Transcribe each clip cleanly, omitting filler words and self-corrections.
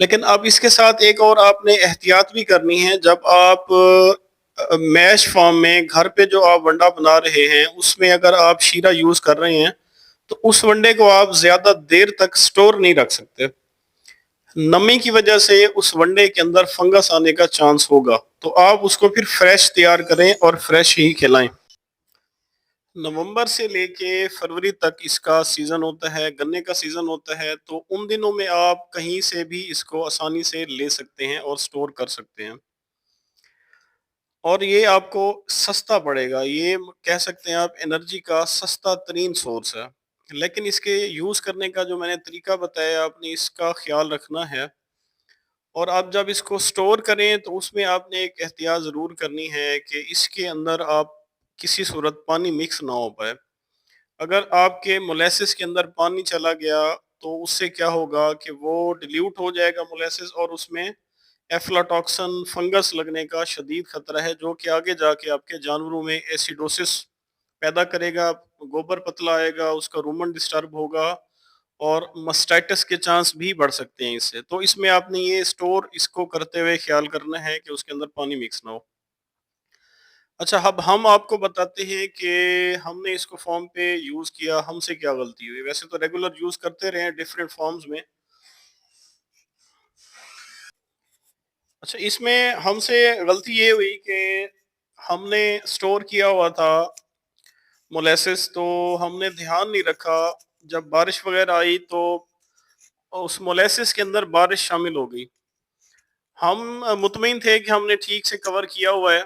لیکن اب اس کے ساتھ ایک اور آپ نے احتیاط بھی کرنی ہے، جب آپ میش فارم میں گھر پہ جو آپ ونڈا بنا رہے ہیں اس میں اگر آپ شیرہ یوز کر رہے ہیں تو اس ونڈے کو آپ زیادہ دیر تک سٹور نہیں رکھ سکتے، نمی کی وجہ سے اس ونڈے کے اندر فنگس آنے کا چانس ہوگا، تو آپ اس کو پھر فریش تیار کریں اور فریش ہی کھلائیں۔ نومبر سے لے کے فروری تک اس کا سیزن ہوتا ہے، گنے کا سیزن ہوتا ہے، تو ان دنوں میں آپ کہیں سے بھی اس کو آسانی سے لے سکتے ہیں اور سٹور کر سکتے ہیں، اور یہ آپ کو سستا پڑے گا، یہ کہہ سکتے ہیں آپ انرجی کا سستا ترین سورس ہے، لیکن اس کے یوز کرنے کا جو میں نے طریقہ بتایا آپ نے اس کا خیال رکھنا ہے، اور آپ جب اس کو سٹور کریں تو اس میں آپ نے ایک احتیاط ضرور کرنی ہے کہ اس کے اندر آپ کسی صورت پانی مکس نہ ہو پائے۔ اگر آپ کے مولیسس کے اندر پانی چلا گیا تو اس سے کیا ہوگا کہ وہ ڈیلیوٹ ہو جائے گا مولیسس، اور اس میں ایفلاٹاکسن فنگس لگنے کا شدید خطرہ ہے، جو کہ آگے جا کے آپ کے جانوروں میں ایسیڈوسس پیدا کرے گا، گوبر پتلا آئے گا، اس کا رومن ڈسٹرب ہوگا، اور مسٹائٹس کے چانس بھی بڑھ سکتے ہیں اس سے۔ تو اس میں آپ نے یہ سٹور اس کو کرتے ہوئے خیال کرنا ہے کہ اس کے اندر پانی مکس نہ ہو۔ اچھا، اب ہم آپ کو بتاتے ہیں کہ ہم نے اس کو فارم پہ یوز کیا، ہم سے کیا غلطی ہوئی۔ ویسے تو ریگولر یوز کرتے رہے ہیں ڈیفرنٹ فارمز میں۔ اچھا، اس میں ہم سے غلطی یہ ہوئی کہ ہم نے سٹور کیا ہوا تھا مولیسس، تو ہم نے دھیان نہیں رکھا، جب بارش وغیرہ آئی تو اس مولیسس کے اندر بارش شامل ہو گئی۔ ہم مطمئن تھے کہ ہم نے ٹھیک سے کور کیا ہوا ہے،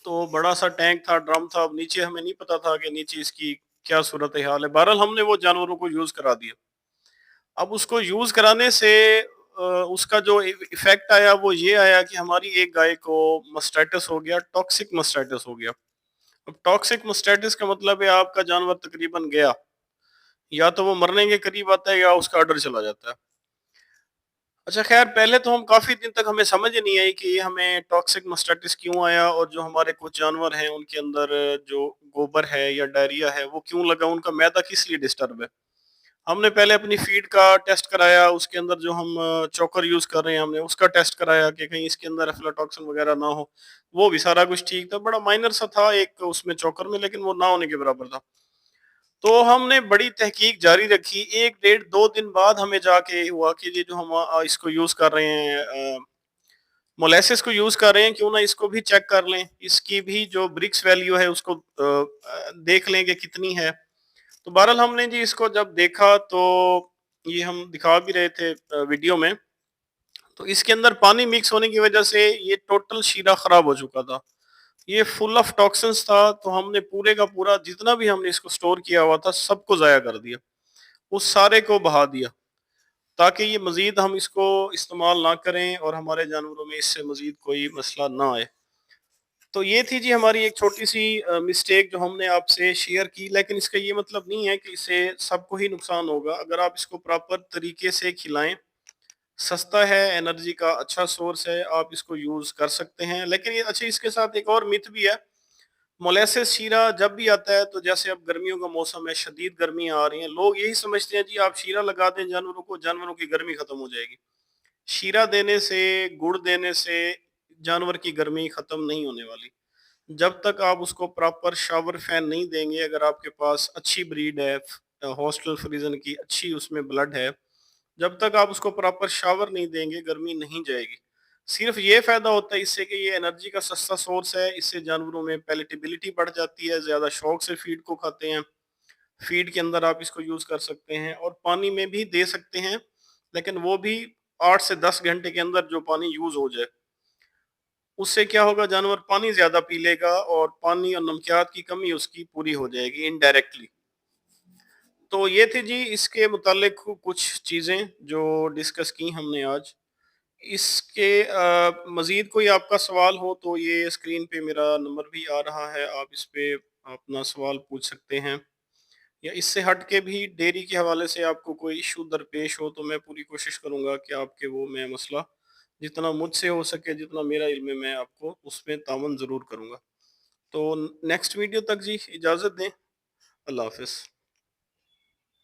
تو بڑا سا ٹینک تھا، ڈرم تھا، اب نیچے ہمیں نہیں پتا تھا کہ نیچے اس کی کیا صورتحال ہے، بہرحال ہم نے وہ جانوروں کو یوز کرا دیا۔ اب اس کو یوز کرانے سے اس کا جو ایفیکٹ آیا وہ یہ آیا کہ ہماری ایک گائے کو مسٹائٹس ہو گیا، ٹاکسک مسٹائٹس ہو گیا۔ اب ٹاکسک مسٹائٹس کا مطلب ہے آپ کا جانور تقریباً گیا، یا تو وہ مرنے کے قریب آتا ہے یا اس کا آرڈر چلا جاتا ہے۔ اچھا، خیر، پہلے تو ہم کافی دن تک ہمیں سمجھ نہیں آئی کہ یہ ہمیں ٹاکسک مسٹائٹس کیوں آیا، اور جو ہمارے کچھ جانور ہیں ان کے اندر جو گوبر ہے یا ڈائریا ہے وہ کیوں لگا، ان کا معدہ کس لیے ڈسٹرب ہے۔ ہم نے پہلے اپنی فیڈ کا ٹیسٹ کرایا، اس کے اندر جو ہم چوکر یوز کر رہے ہیں ہم نے اس کا ٹیسٹ کرایا کہ کہیں اس کے اندر افلاٹاکسن وغیرہ نہ ہو، وہ بھی سارا کچھ ٹھیک تھا، بڑا مائنر سا تھا ایک اس میں چوکر میں، لیکن وہ نہ ہونے کے برابر تھا۔ تو ہم نے بڑی تحقیق جاری رکھی، ایک ڈیڑھ دو دن بعد ہمیں جا کے ہوا کہ یہ جو ہم اس کو یوز کر رہے ہیں، مولیسس کو یوز کر رہے ہیں، کیوں نہ اس کو بھی چیک کر لیں، اس کی بھی جو برکس ویلیو ہے اس کو دیکھ لیں کہ کتنی ہے۔ تو بہرحال ہم نے جی اس کو جب دیکھا تو یہ ہم دکھا بھی رہے تھے ویڈیو میں، تو اس کے اندر پانی مکس ہونے کی وجہ سے یہ ٹوٹل شیرہ خراب ہو چکا تھا، یہ فل آف ٹاکسنس تھا، تو ہم نے پورے کا پورا جتنا بھی ہم نے اس کو سٹور کیا ہوا تھا سب کو ضائع کر دیا، اس سارے کو بہا دیا، تاکہ یہ مزید ہم اس کو استعمال نہ کریں اور ہمارے جانوروں میں اس سے مزید کوئی مسئلہ نہ آئے۔ تو یہ تھی جی ہماری ایک چھوٹی سی مسٹیک جو ہم نے آپ سے شیئر کی، لیکن اس کا یہ مطلب نہیں ہے کہ اس سے سب کو ہی نقصان ہوگا، اگر آپ اس کو پراپر طریقے سے کھلائیں، سستا ہے، انرجی کا اچھا سورس ہے، آپ اس کو یوز کر سکتے ہیں۔ لیکن یہ اچھا، اس کے ساتھ ایک اور مت بھی ہے، مولیسس شیرہ جب بھی آتا ہے تو جیسے اب گرمیوں کا موسم ہے، شدید گرمیاں آ رہی ہیں، لوگ یہی سمجھتے ہیں جی آپ شیرہ لگا دیں جانوروں کو، جانوروں کی گرمی ختم ہو جائے گی۔ شیرہ دینے سے، گڑ دینے سے جانور کی گرمی ختم نہیں ہونے والی، جب تک آپ اس کو پراپر شاور فین نہیں دیں گے، اگر آپ کے پاس اچھی بریڈ ہے، ہاسٹل فریزن کی اچھی اس میں بلڈ ہے، جب تک آپ اس کو پراپر شاور نہیں دیں گے گرمی نہیں جائے گی۔ صرف یہ فائدہ ہوتا ہے اس سے کہ یہ انرجی کا سستا سورس ہے، اس سے جانوروں میں پیلیٹیبلٹی بڑھ جاتی ہے، زیادہ شوق سے فیڈ کو کھاتے ہیں، فیڈ کے اندر آپ اس کو یوز کر سکتے ہیں، اور پانی میں بھی دے سکتے ہیں، لیکن وہ بھی 8 سے 10 گھنٹے کے اندر جو پانی یوز ہو جائے، اس سے کیا ہوگا، جانور پانی زیادہ پی لے گا اور پانی اور نمکیات کی کمی اس کی پوری ہو جائے گی انڈائریکٹلی۔ تو یہ تھی جی اس کے متعلق کچھ چیزیں جو ڈسکس کی ہم نے آج۔ اس کے مزید کوئی آپ کا سوال ہو تو یہ اسکرین پہ میرا نمبر بھی آ رہا ہے، آپ اس پہ اپنا سوال پوچھ سکتے ہیں، یا اس سے ہٹ کے بھی ڈیری کے حوالے سے آپ کو کوئی ایشو درپیش ہو تو میں پوری کوشش کروں گا کہ آپ کے وہ میں مسئلہ جتنا مجھ سے ہو سکے، جتنا میرا علم ہے، میں آپ کو اس میں تعاون ضرور کروں گا۔ تو نیکسٹ ویڈیو تک جی اجازت دیں، اللہ حافظ۔